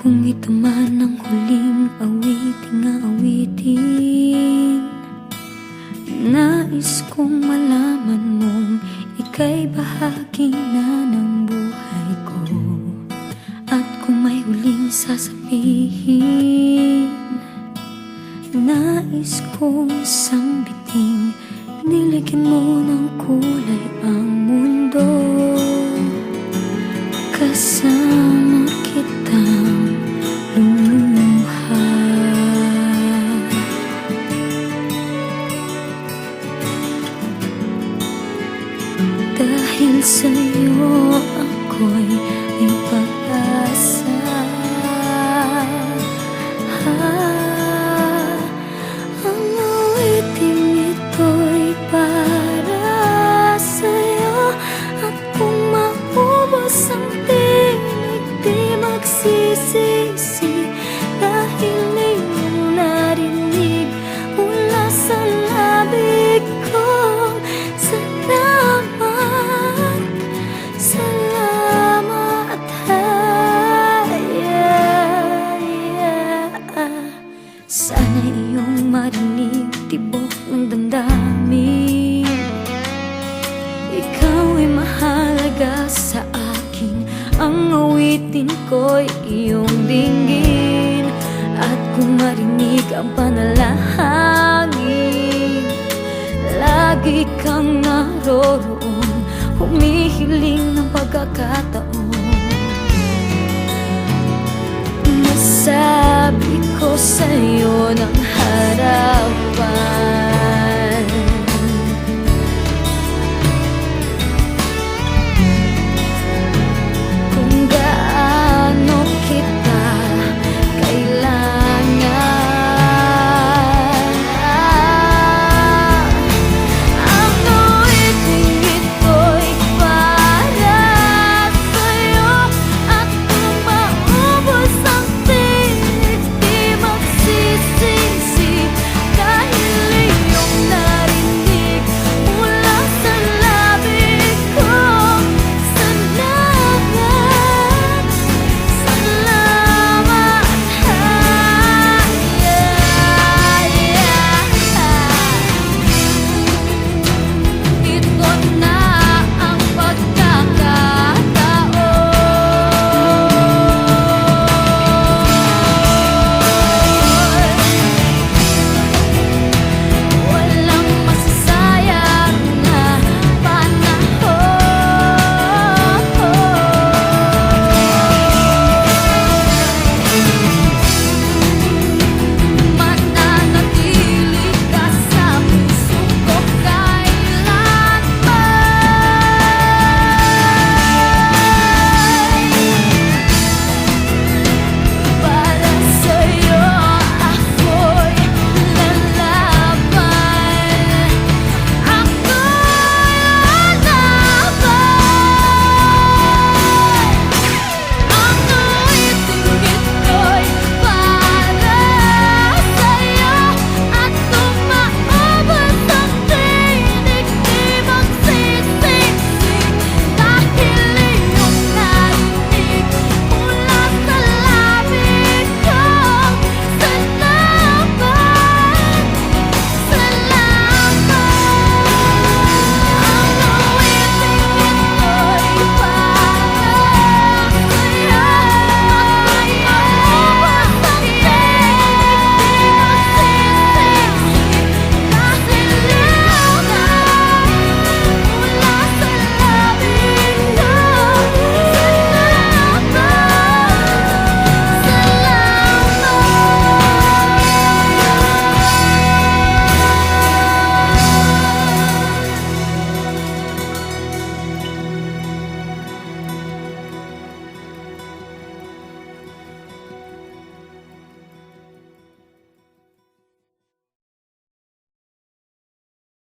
Kung ito man ang huling awiting, nais kong malaman mong ika'y bahagi na ng buhay ko. At kung may huling sasabihin, nais kong sambiting, niligyan mo ng kulay ang mundo. Kasama kitang lumuha. Dahil sa'yo ako'y may pag-asa. Ang awiting ito'y para sa'yo. At kung maubos ang tinig, di magsisisi, dahil iyong narinig mula sa labig ko. Salamat, salamat, sana iyong marinig tibok ng damdamin. Ikaw ay mahalaga sa akin, ang awitin ko'y iyong dinggin. At kung marinig ang panalangin, lagi kang naroroon, humihiling ng pagkakataon. Masabi